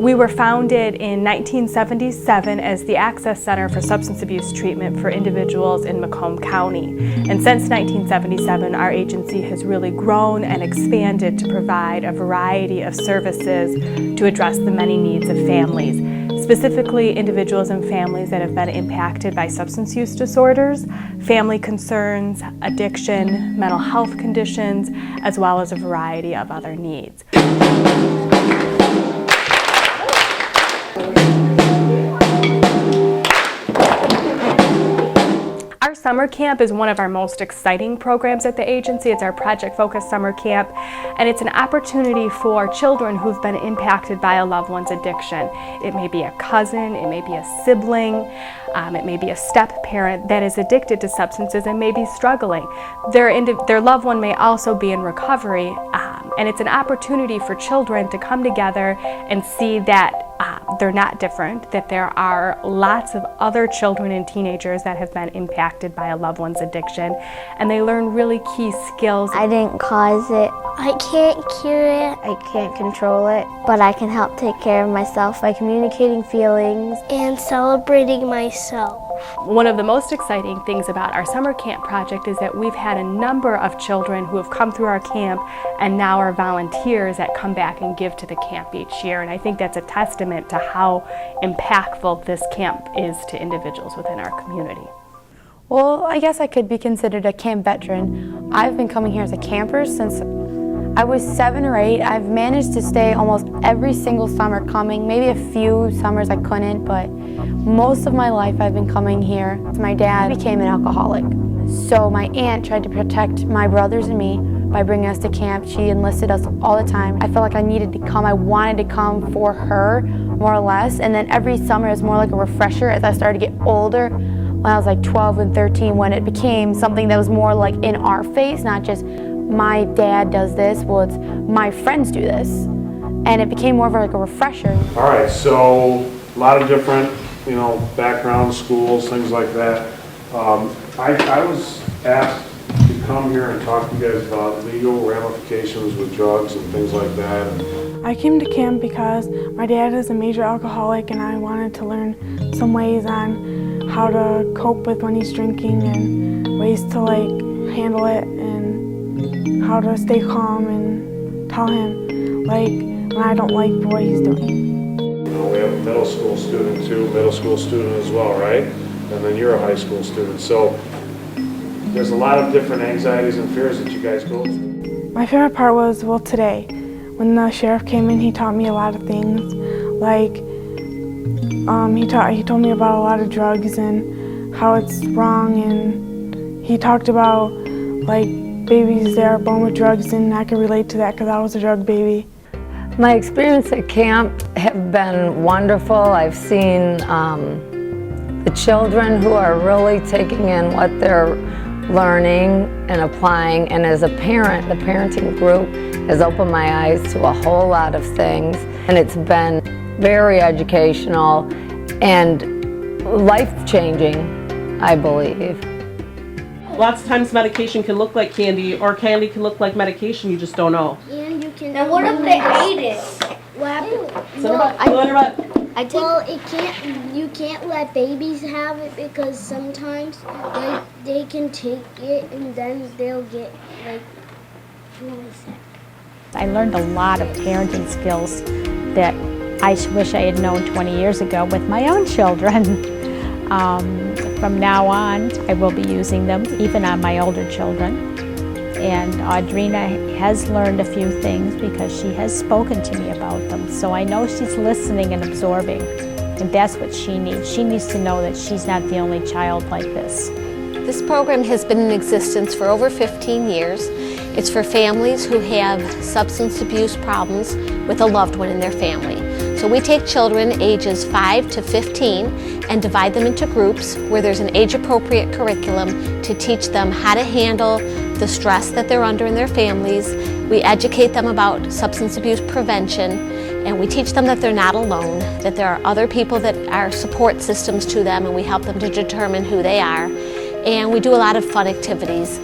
We were founded in 1977 as the Access Center for Substance Abuse Treatment for individuals in Macomb County. And since 1977, our agency has really grown and expanded to provide a variety of services to address the many needs of families, specifically individuals and families that have been impacted by substance use disorders, family concerns, addiction, mental health conditions, as well as a variety of other needs. Our summer camp is one of our most exciting programs at the agency. It's our project-focused summer camp, and it's an opportunity for children who've been impacted by a loved one's addiction. It may be a cousin, it may be a sibling, it may be a step-parent that is addicted to substances and may be struggling. Their loved one may also be in recovery, and it's an opportunity for children to come together and see that they're not different, that there are lots of other children and teenagers that have been impacted by a loved one's addiction, and they learn really key skills. I didn't cause it. I can't cure it. I can't control it, but I can help take care of myself by communicating feelings and celebrating myself. One of the most exciting things about our summer camp project is that we've had a number of children who have come through our camp and now are volunteers that come back and give to the camp each year, and I think that's a testament to how impactful this camp is to individuals within our community. Well, I guess I could be considered a camp veteran. I've been coming here as a camper since I was 7 or 8. I've managed to stay almost every single summer coming. Maybe a few summers I couldn't, but most of my life I've been coming here. My dad became an alcoholic, so my aunt tried to protect my brothers and me by bringing us to camp. She enlisted us all the time. I felt like I needed to come. I wanted to come for her, more or less, and then every summer it was more like a refresher as I started to get older. When I was like 12 and 13, when it became something that was more like in our face, not just my dad does this, well, it's my friends do this. And it became more of like a refresher. All right, so a lot of different, background, schools, things like that. I was asked to come here and talk to you guys about legal ramifications with drugs and things like that. I came to camp because my dad is a major alcoholic, and I wanted to learn some ways on how to cope with when he's drinking and ways to handle it and how to stay calm and tell him when I don't like what he's doing. We have a middle school student too, middle school student as well, right? And then you're a high school student. So there's a lot of different anxieties and fears that you guys go through. My favorite part was, today. When the sheriff came in, he taught me a lot of things. He told me about a lot of drugs and how it's wrong, and he talked about babies that are born with drugs, and I could relate to that because I was a drug baby. My experience at camp have been wonderful. I've seen the children who are really taking in what they're learning and applying, and as a parent, the parenting group has opened my eyes to a whole lot of things, and it's been very educational and life-changing, I believe. Lots of times medication can look like candy, or candy can look like medication, you just don't know. And you can. Now what if they ate it? What happened? You can't let babies have it because sometimes they can take it and then they'll get I learned a lot of parenting skills that I wish I had known 20 years ago with my own children. From now on, I will be using them, even on my older children. And Audrina has learned a few things because she has spoken to me about them. So I know she's listening and absorbing, and that's what she needs. She needs to know that she's not the only child like this. This program has been in existence for over 15 years. It's for families who have substance abuse problems with a loved one in their family. So we take children ages 5 to 15 and divide them into groups where there's an age-appropriate curriculum to teach them how to handle the stress that they're under in their families. We educate them about substance abuse prevention, and we teach them that they're not alone, that there are other people that are support systems to them, and we help them to determine who they are. And we do a lot of fun activities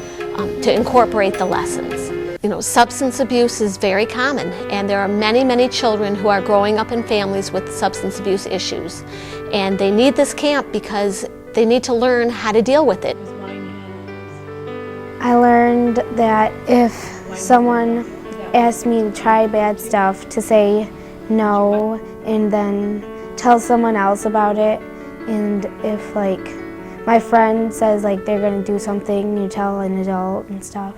to incorporate the lessons. Substance abuse is very common, and there are many, many children who are growing up in families with substance abuse issues. And they need this camp because they need to learn how to deal with it. I learned that if someone asks me to try bad stuff, to say no and then tell someone else about it. And if my friend says they're going to do something, you tell an adult and stuff.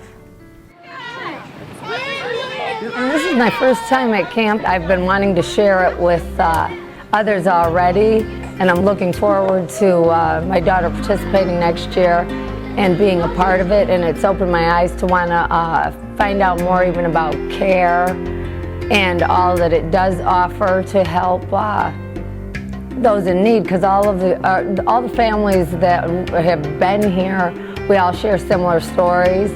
And this is my first time at camp. I've been wanting to share it with others already, and I'm looking forward to my daughter participating next year and being a part of it, and it's opened my eyes to want to find out more even about care and all that it does offer to help those in need, because all the families that have been here, we all share similar stories.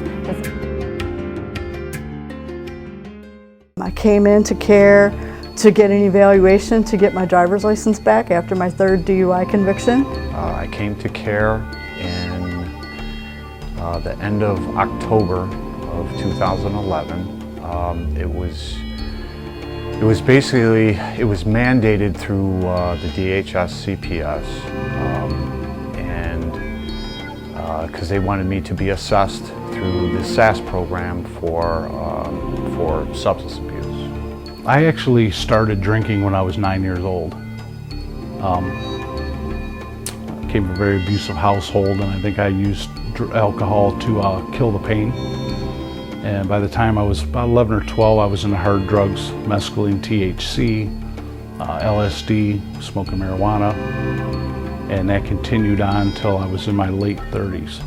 I came into Care to get an evaluation to get my driver's license back after my 3rd DUI conviction. I came to Care in the end of October of 2011. It was mandated through the DHS CPS, and because they wanted me to be assessed through the SAS program for substance abuse. I actually started drinking when I was 9 years old. Came from a very abusive household, and I think I used alcohol to kill the pain. And by the time I was about 11 or 12, I was into hard drugs, mescaline, THC, LSD, smoking marijuana, and that continued on until I was in my late 30s.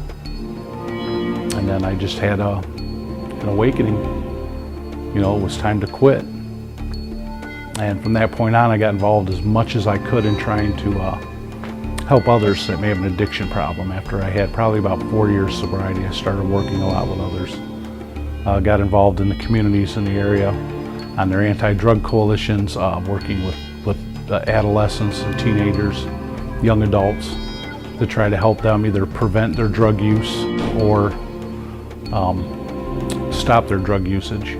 And then I just had an awakening. It was time to quit. And from that point on, I got involved as much as I could in trying to help others that may have an addiction problem. After I had probably about 4 years sobriety, I started working a lot with others. Got involved in the communities in the area on their anti-drug coalitions, working with adolescents and teenagers, young adults, to try to help them either prevent their drug use or stop their drug usage.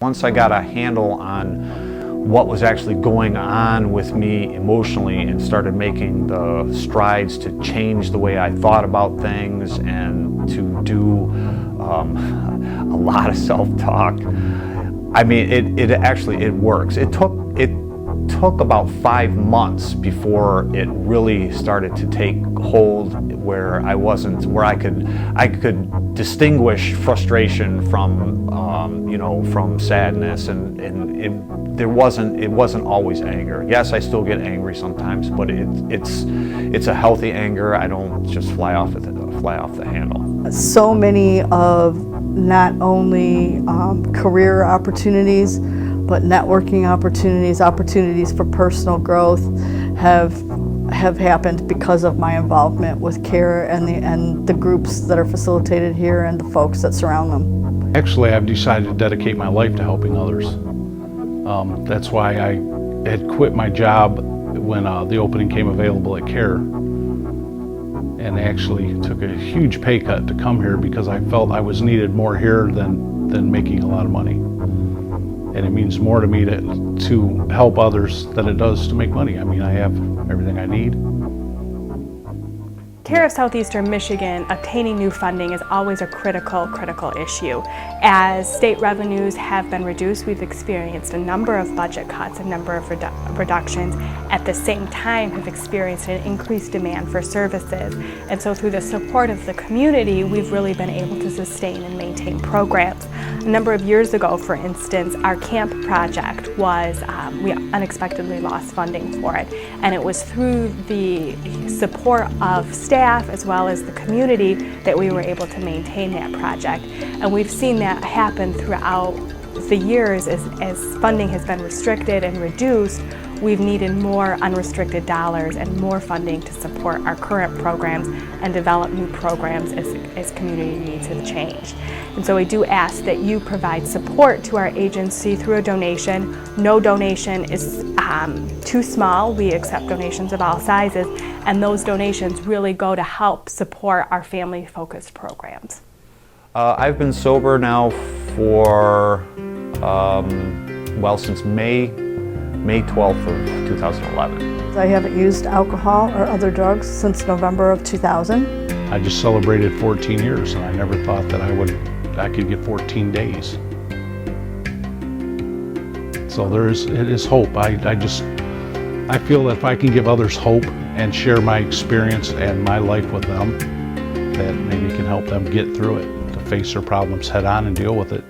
Once I got a handle on what was actually going on with me emotionally and started making the strides to change the way I thought about things and to do a lot of self-talk. I mean, it works. It took about 5 months before it really started to take hold, where I could distinguish frustration from from sadness, and it wasn't always anger. Yes, I still get angry sometimes, but it's a healthy anger. I don't just fly off the handle. So many of not only career opportunities, but networking opportunities for personal growth have happened because of my involvement with Care and the groups that are facilitated here and the folks that surround them. Actually, I've decided to dedicate my life to helping others. That's why I had quit my job when the opening came available at Care, and actually took a huge pay cut to come here because I felt I was needed more here than making a lot of money. And it means more to me to help others than it does to make money. I mean, I have everything I need. Care of Southeastern Michigan, obtaining new funding is always a critical issue. As state revenues have been reduced, we've experienced a number of budget cuts, a number of reductions. At the same time, have experienced an increased demand for services. And so through the support of the community, we've really been able to sustain and maintain programs. A number of years ago, for instance, our camp project was, we unexpectedly lost funding for it. And it was through the support of staff as well as the community that we were able to maintain that project. And we've seen that happen throughout the years as funding has been restricted and reduced. We've needed more unrestricted dollars and more funding to support our current programs and develop new programs as community needs have changed. And so we do ask that you provide support to our agency through a donation. No donation is too small. We accept donations of all sizes, and those donations really go to help support our family-focused programs. I've been sober now for, since May 12th of 2011. I haven't used alcohol or other drugs since November of 2000. I just celebrated 14 years, and I never thought that I could get 14 days. So it is hope. I feel that if I can give others hope and share my experience and my life with them, that maybe it can help them get through it, to face their problems head on and deal with it.